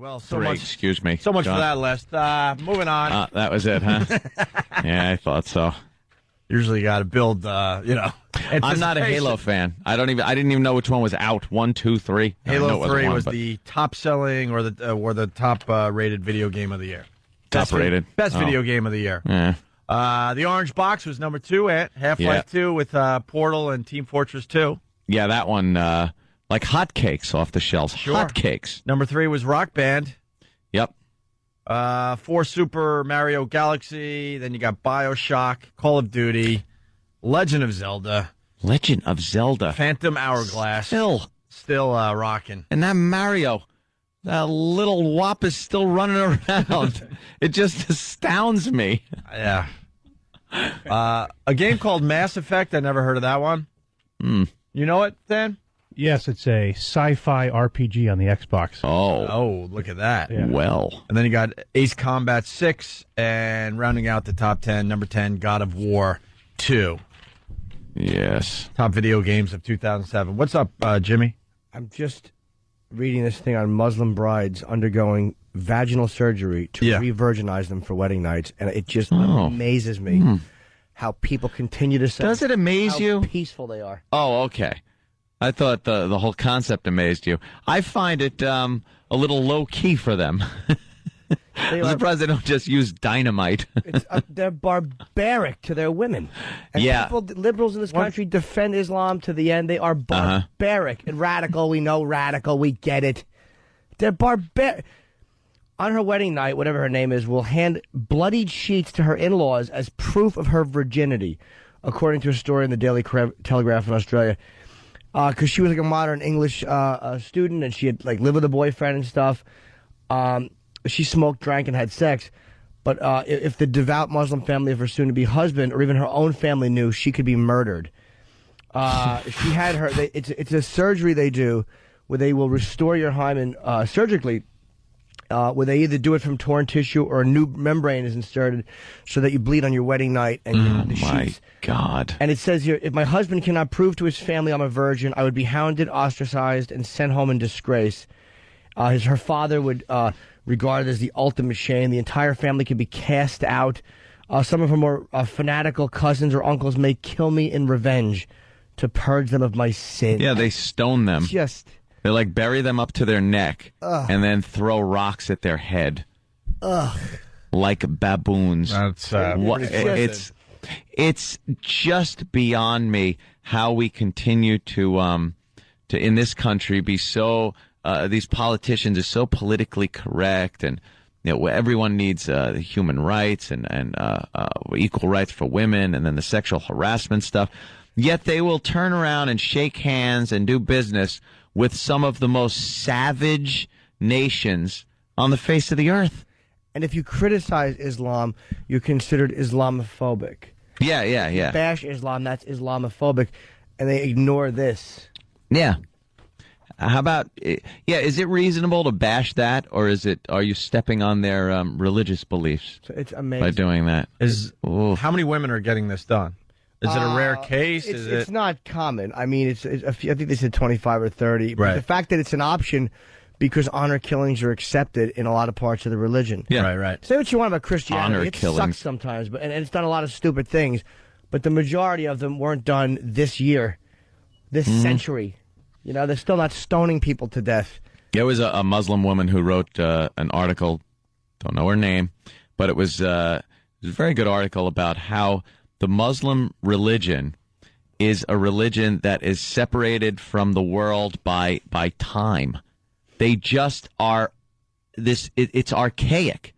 Well, so Great. much. Excuse me. So much John. for that list. Moving on. That was it, huh? Yeah, I thought so. Usually, you got to build. I'm not a Halo fan. I didn't even know which one was out. 1, 2, 3. Halo 3 was the top selling or the top rated video game of the year. Top rated. Best video game of the year. Yeah. The Orange Box was number 2 at Half-Life 2 with Portal and Team Fortress 2. Yeah, that one, like hotcakes off the shelves. Sure. Hotcakes. Number 3 was Rock Band. Yep. 4, Super Mario Galaxy. Then you got BioShock, Call of Duty, Legend of Zelda. Legend of Zelda. Phantom Hourglass. Still rocking. And that Mario, that little wop is still running around. It just astounds me. Yeah. A game called Mass Effect. I never heard of that one. You know it, Dan? Yes, it's a sci-fi RPG on the Xbox. Oh, look at that. Yeah. Well. And then you got Ace Combat 6, and rounding out the top 10, number 10, God of War 2. Yes. Top video games of 2007. What's up, Jimmy? I'm just reading this thing on Muslim brides undergoing vaginal surgery to re-virginize them for wedding nights, and it just amazes me how people continue to say. Does it amaze you? How peaceful they are. Oh, okay. I thought the whole concept amazed you. I find it a little low-key for them. I'm surprised they don't just use dynamite. They're barbaric to their women. And liberals in this country defend Islam to the end. They are barbaric and radical. We know radical. We get it. They're barbaric. On her wedding night, whatever her name is, will hand bloodied sheets to her in-laws as proof of her virginity, according to a story in the Daily Telegraph in Australia. Because she was like a modern English student, and she had like lived with a boyfriend and stuff. She smoked, drank, and had sex. But if the devout Muslim family of her soon-to-be husband, or even her own family, knew, she could be murdered. She had her. It's a surgery they do where they will restore your hymen surgically. Where they either do it from torn tissue or a new membrane is inserted so that you bleed on your wedding night. And the my sheets. God. And it says here, if my husband cannot prove to his family I'm a virgin, I would be hounded, ostracized, and sent home in disgrace. Her father would regard it as the ultimate shame. The entire family could be cast out. Some of her more fanatical cousins or uncles may kill me in revenge to purge them of my sin. Yeah, they stone them. They like bury them up to their neck and then throw rocks at their head. Like baboons. That's it's just beyond me how we continue to in this country be so these politicians are so politically correct, and everyone needs human rights and equal rights for women, and then the sexual harassment stuff. Yet they will turn around and shake hands and do business with some of the most savage nations on the face of the earth. And if you criticize Islam, you're considered Islamophobic. Yeah. If you bash Islam, that's Islamophobic. And they ignore this. Yeah. How about, is it reasonable to bash that, or are you stepping on their religious beliefs it's amazing. by doing that? How many women are getting this done? Is it a rare case? It's not common. I mean, I think they said 25 or 30. But the fact that it's an option because honor killings are accepted in a lot of parts of the religion. Yeah, right. Say what you want about Christianity. Honor it killings sucks sometimes, and it's done a lot of stupid things. But the majority of them weren't done this year, this century. They're still not stoning people to death. There was a Muslim woman who wrote an article, don't know her name, but it was a very good article about how the Muslim religion is a religion that is separated from the world by time. They just are it's archaic.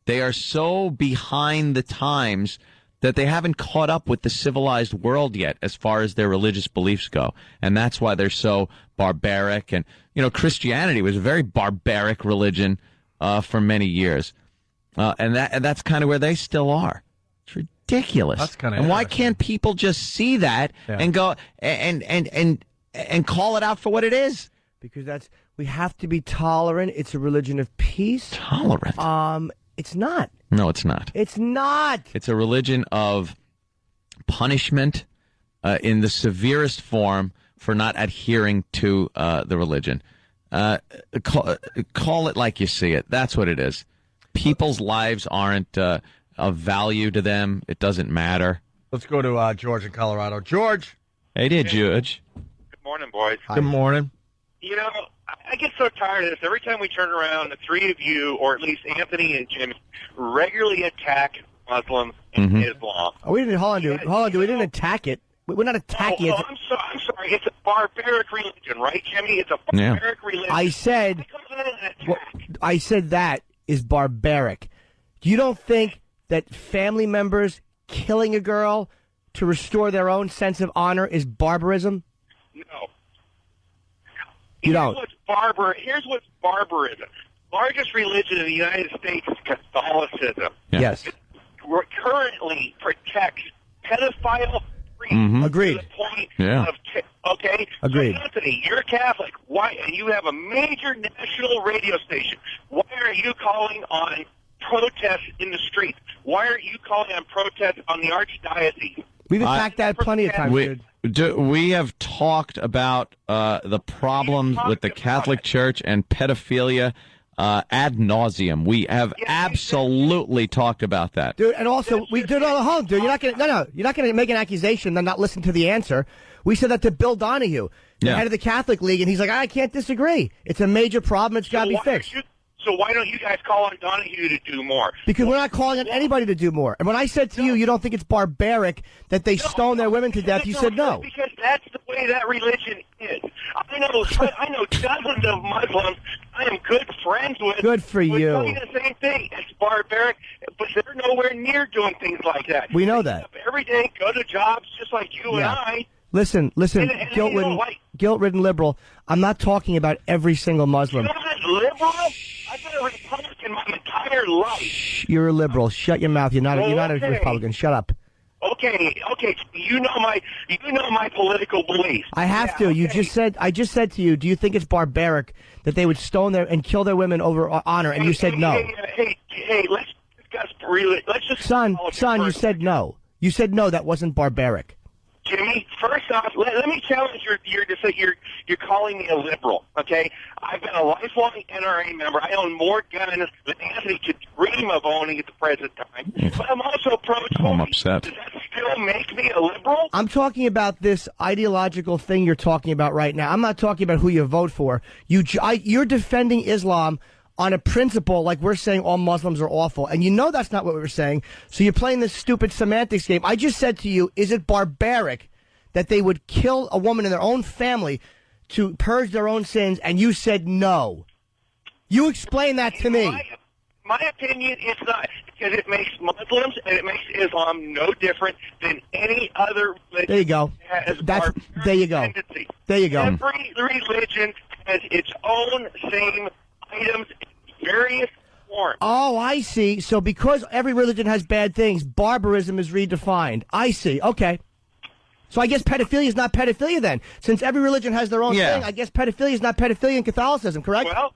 They are so behind the times that they haven't caught up with the civilized world yet as far as their religious beliefs go. And that's why they're so barbaric. And, Christianity was a very barbaric religion for many years. And that's kind of where they still are. It's ridiculous. That's kind of And why can't people just see that and go and call it out for what it is? Because we have to be tolerant. It's a religion of peace. Tolerant? It's not. No, it's not. It's not. It's a religion of punishment in the severest form for not adhering to the religion. call it like you see it. That's what it is. People's lives aren't of value to them. It doesn't matter. Let's go to George in Colorado. George. Hey there, George. Good morning, boys. Good morning. You know, I get so tired of this. Every time we turn around, the three of you, or at least Anthony and Jimmy, regularly attack Muslims and Islam. Oh, we didn't. Hold on, dude. We didn't attack it. We're not attacking it. I'm sorry. It's a barbaric religion, right, Jimmy? It's a barbaric religion. I said that is barbaric. You don't think that family members killing a girl to restore their own sense of honor is barbarism? No. You don't. Here's what's barbarism. Largest religion in the United States is Catholicism. Yeah. Yes. It currently protects pedophile Agreed. to the point Yeah. of okay. Agreed. So Anthony, you're Catholic. Why? And you have a major national radio station. Why are you calling on protests in the streets? Why are you calling on protests on the archdiocese? We've attacked that plenty of times, dude. We have talked about the problems with the Catholic Church and pedophilia ad nauseum. We have absolutely talked about that, Dude, and also we did all the home, dude. You're not gonna make an accusation and not listen to the answer. We said that to Bill Donahue, the head of the Catholic League, and he's like, I can't disagree. It's a major problem. It's got to be fixed. So why don't you guys call on Donahue to do more? Because we're not calling on anybody to do more. And when I said to you don't think it's barbaric that they stone their women to death, you said no. Because that's the way that religion is. I know dozens of Muslims I am good friends with. Good for you. Tell me the same thing. It's barbaric, but they're nowhere near doing things like that. We know They that. get up every day, go to jobs just like you and I. Listen, And guilt-ridden liberal. I'm not talking about every single Muslim. You know what, liberal? I've been a Republican my entire life. You're a liberal. Shut your mouth. You're not a Republican. Shut up. Okay. You know my political beliefs. I have to. You just said. I just said to you. Do you think it's barbaric that they would stone their and kill their women over honor? And you said no. Hey, let's discuss. Let's just. Son, you said no. You said no. That wasn't barbaric. Jimmy, first off, let me challenge you're calling me a liberal, okay? I've been a lifelong NRA member. I own more guns than Anthony could dream of owning at the present time. But I'm also pro-choice. I'm upset. Does that still make me a liberal? I'm talking about this ideological thing you're talking about right now. I'm not talking about who you vote for. You're defending Islam on a principle like we're saying all Muslims are awful. And you know that's not what we were saying. So you're playing this stupid semantics game. I just said to you, is it barbaric that they would kill a woman in their own family to purge their own sins? And you said no. You explain that to me. My opinion is not, because it makes Muslims and it makes Islam no different than any other religion. There you go. There you go. Tendency. There you go. Every religion has its own same items in various forms. Oh, I see. So because every religion has bad things, barbarism is redefined. I see. Okay. So I guess pedophilia is not pedophilia then. Since every religion has their own thing, I guess pedophilia is not pedophilia in Catholicism, correct? Well,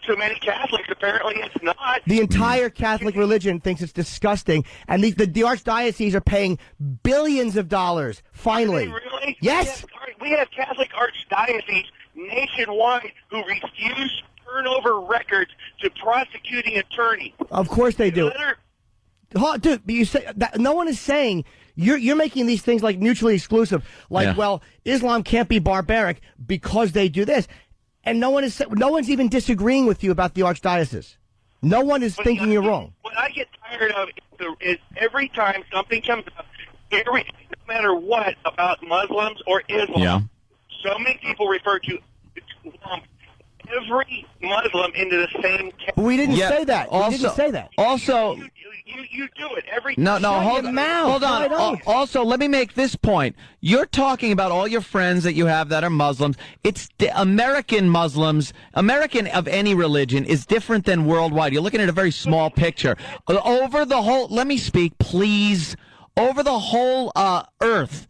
to many Catholics, apparently it's not. The entire Catholic religion thinks it's disgusting, and the archdiocese are paying billions of dollars, finally. Really? Yes. We have Catholic archdioceses nationwide who refuse to turn over records to prosecuting attorneys. Of course they do. Dude, you say that, no one is saying you're making these things like mutually exclusive. Like, well, Islam can't be barbaric because they do this, and no one's even disagreeing with you about the archdiocese. No one is thinking you're wrong. What I get tired of is every time something comes up, no matter what, about Muslims or Islam, so many people refer to every Muslim into the same category. But we didn't say that. Also, you do it every No, time. hold on. Also, let me make this point. You're talking about all your friends that you have that are Muslims. It's American Muslims, American of any religion, is different than worldwide. You're looking at a very small picture. Over the whole, let me speak, please. Over the whole earth,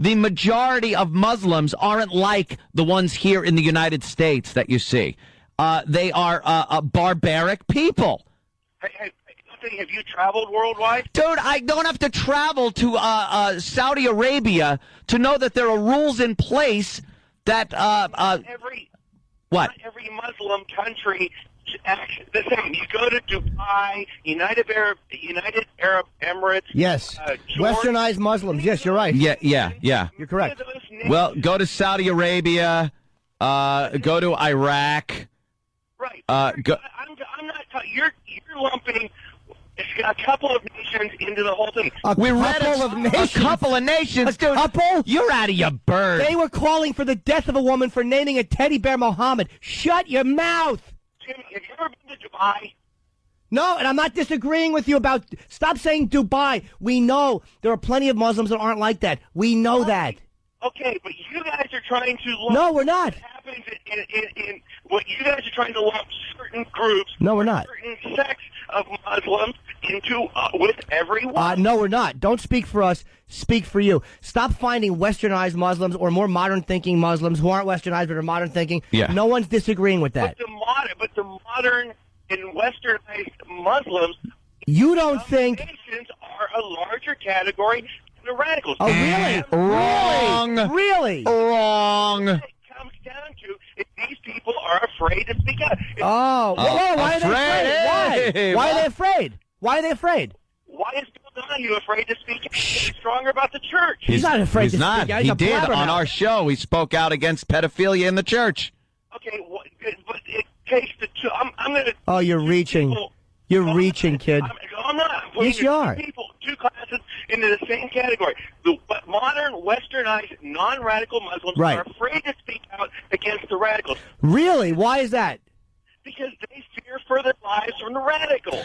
the majority of Muslims aren't like the ones here in the United States that you see. They are barbaric people. Hey, have you traveled worldwide? Dude, I don't have to travel to Saudi Arabia to know that there are rules in place that What? Not every Muslim country acts the same. You go to Dubai, United Arab Emirates. Yes. Jordan. Westernized Muslims. Yes, you're right. Yeah. You're correct. Well, go to Saudi Arabia. Go to Iraq. Right. I'm not. You're lumping a couple of nations into the whole thing. A couple of nations, dude. Couple? You're out of your bird. They were calling for the death of a woman for naming a teddy bear Mohammed. Shut your mouth. Jimmy, have you ever been to Dubai? No, and I'm not disagreeing with you about. Stop saying Dubai. We know there are plenty of Muslims that aren't like that. We know that. Okay, but you guys are trying to lump. No, we're not. What happens in what you guys are trying to lump certain groups. No, we're not. Certain sects of Muslims into with everyone. No, we're not. Don't speak for us. Speak for you. Stop finding westernized Muslims or more modern thinking Muslims who aren't westernized but are modern thinking. Yeah. No one's disagreeing with that. But the modern and westernized Muslims. You don't think nations are a larger category than the radicals. Oh, really? Wrong. Really? Wrong. What it comes down to is these people are afraid to speak out. Why are they afraid? Hey, Why are they afraid? Why are they afraid? Why is Bill Donahue afraid to speak out? He's stronger about the church. He's not afraid to speak out. He's He a did on blabbermouth. our show. He spoke out against pedophilia in the church. Okay, but it takes the two. I'm going to. Oh, you're reaching. You're reaching, kid. I'm not. I'm putting Yes, you are. Two classes into the same category. The modern, westernized, non-radical Muslims Right. are afraid to speak out against the radicals Really? Why is that? because they fear for their lives from the radicals.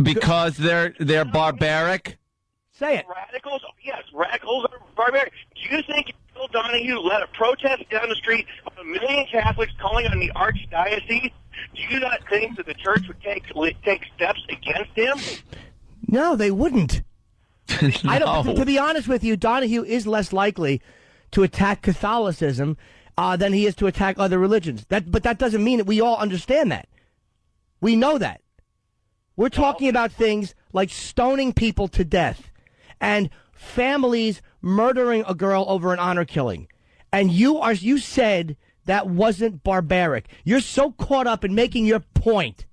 Because they're barbaric. Say it. Radicals, yes, radicals are barbaric. Do you think if Bill Donahue led a protest down the street of 1 million Catholics calling on the archdiocese? Do you not think that the church would take steps against him? No, they wouldn't. I don't. No. To be honest with you, Donahue is less likely to attack Catholicism than he is to attack other religions. But that doesn't mean that we all understand that. We know that. We're talking about things like stoning people to death and families murdering a girl over an honor killing. And you said that wasn't barbaric. You're so caught up in making your point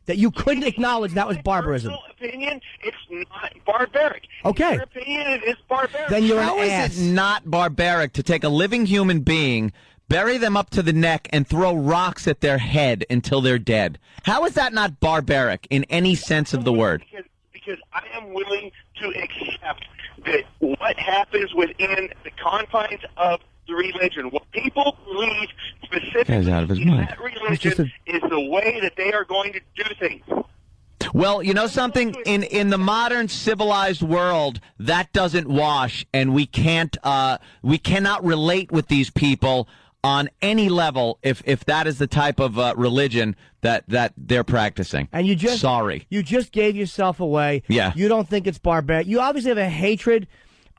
that you couldn't acknowledge that was barbarism. In my personal opinion, it's not barbaric. Okay. In your opinion, it is barbaric. Then you're How an is ass. it not barbaric to take a living human being, bury them up to the neck, and throw rocks at their head until they're dead? How is that not barbaric in any sense of the word? Because I am willing to accept that what happens within the confines of the religion, what people believe specifically Guy's out of his in mind. that religion is the way that they are going to do things. Well, you know something? In the modern civilized world, that doesn't wash, and we cannot relate with these people on any level if that is the type of religion that they're practicing. And you just Sorry. You just gave yourself away. Yeah. You don't think it's barbaric. You obviously have a hatred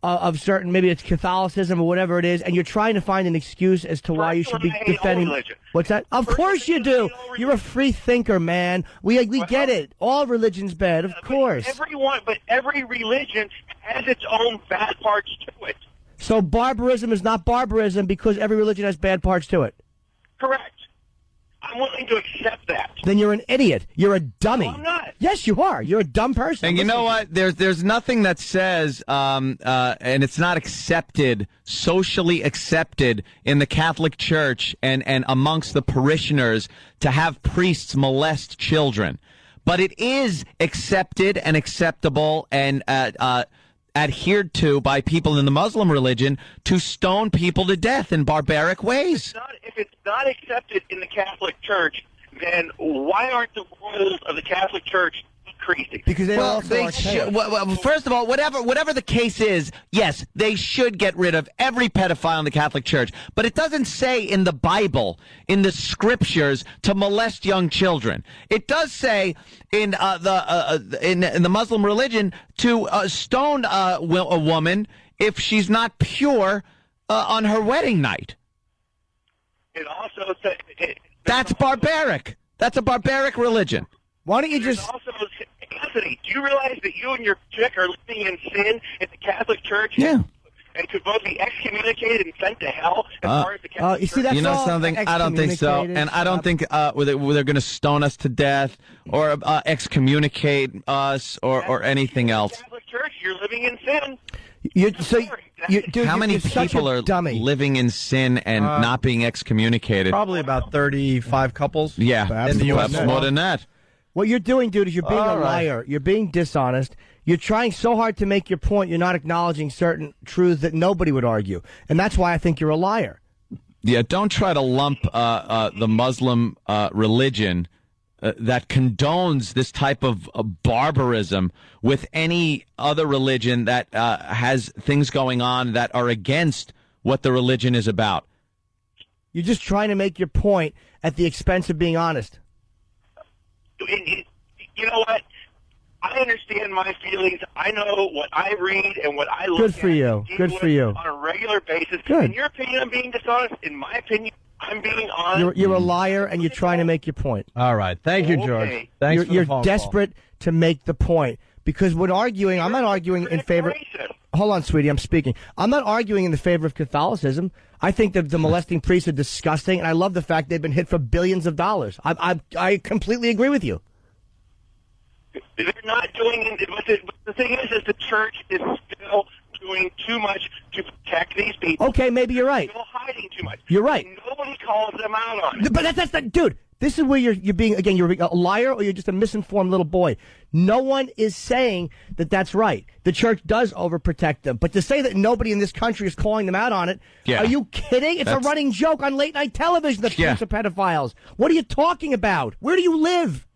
of certain, maybe it's Catholicism or whatever it is, and you're trying to find an excuse as to why you should be Personally, I hate all defending. religion. What's that? Of course you do. You're a free thinker, man. We get it. All religion's bad, of course. But every religion has its own bad parts to it. So barbarism is not barbarism because every religion has bad parts to it. Correct. I'm willing to accept that. Then you're an idiot. You're a dummy. No, I'm not. Yes, you are. You're a dumb person. And you know what? There's nothing that says, and it's not accepted, socially accepted in the Catholic Church and amongst the parishioners to have priests molest children. But it is accepted and acceptable and adhered to by people in the Muslim religion to stone people to death in barbaric ways. If it's not accepted in the Catholic Church, then why aren't the rules of the Catholic Church decreasing? Because they Well, also they are should. Well, first of all, whatever the case is, yes, they should get rid of every pedophile in the Catholic Church. But it doesn't say in the Bible, in the Scriptures, to molest young children. It does say in the Muslim religion to stone a woman if she's not pure on her wedding night. It also says That's barbaric. That's a barbaric religion. Why don't you just... Also, Anthony, do you realize that you and your chick are living in sin in the Catholic Church? Yeah. and could both be excommunicated and sent to hell as far as the Catholic you see, Church? that's You know all something? I don't think so, and I don't think they're going to stone us to death or excommunicate us or anything else. Catholic Church, you're living in sin. Dude, How many you're such people a are dummy. living in sin and not being excommunicated? Probably about 35 couples. Yeah, Perhaps in the U.S. perhaps more than that. What you're doing, dude, is you're being All a right. liar. You're being dishonest. You're trying so hard to make your point, you're not acknowledging certain truths that nobody would argue. And that's why I think you're a liar. Yeah, don't try to lump the Muslim religion that condones this type of barbarism with any other religion that has things going on that are against what the religion is about. You're just trying to make your point at the expense of being honest. You know what? I understand my feelings. I know what I read and what I look Good for at you. and deal Good with for you. on a regular basis. Good. In your opinion, I'm being dishonest. In my opinion, I'm being honest. You're a liar, and you're trying to make your point. All right. Thank you, George. Okay. Thanks for the You're phone desperate to make the point. Because when arguing, I'm not arguing in favor. Hold on, sweetie, I'm speaking. I'm not arguing in the favor of Catholicism. I think that the molesting priests are disgusting, and I love the fact they've been hit for billions of dollars. I completely agree with you. They're not doing it. But the thing is the church is still doing too much to protect these people. Okay, maybe you're right. Still hiding too much. You're right. Nobody calls them out on it. But that's not, dude. This is where you're being, again, you're a liar or you're just a misinformed little boy. No one is saying that that's right. The church does overprotect them. But to say that nobody in this country is calling them out on it, Yeah. are you kidding? It's a running joke on late night television that priests are pedophiles. What are you talking about? Where do you live?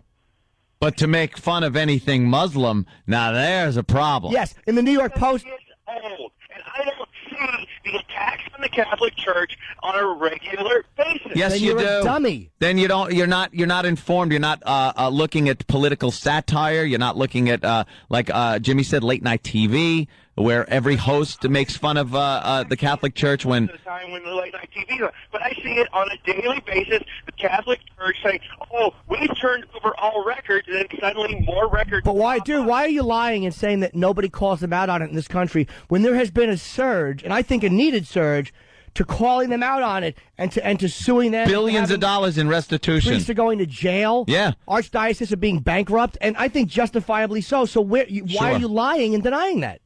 But to make fun of anything Muslim, now there's a problem. Yes, in the New York Post. It's old, and I don't see the attacks on the Catholic Church on a regular basis. Yes, Then you you're do. a dummy. Then you don't. You're not informed. You're not looking at political satire. You're not looking at like Jimmy said, late night TV, where every host makes fun of the Catholic Church when. The time when the late night TV, but I see it on a daily basis. The Catholic Church saying, "Oh, we've turned over all records," and then suddenly more records. But why, dude? Why are you lying and saying that nobody calls them out on it in this country when there has been a surge, and I think a needed surge, to calling them out on it and to suing them? Billions of dollars in restitution. Priests are going to jail. Yeah. Archdioceses are being bankrupt, and I think justifiably so. So why Sure. are you lying and denying that?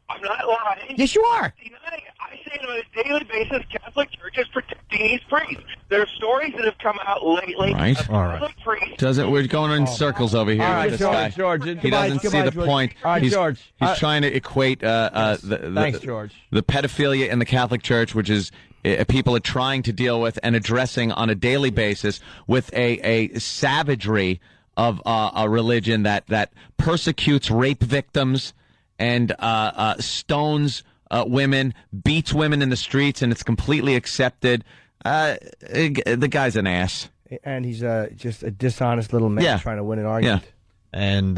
I'm not lying. Yes, you are. Denying it. I say it on a daily basis. Catholic Church is protecting these priests. There are stories that have come out lately. Right. Of All right. Catholic priests. We're going in circles over here All right, with this guy. George. He doesn't see the George. point. All right, he's, George. He's trying to equate Thanks, George. the pedophilia in the Catholic Church, which is people are trying to deal with and addressing on a daily basis, with a savagery of a religion that persecutes rape victims and stones women, beats women in the streets, and it's completely accepted. The guy's an ass. And he's just a dishonest little man trying to win an argument. Yeah. And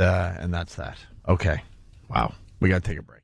that's that. Okay. Wow. We got to take a break.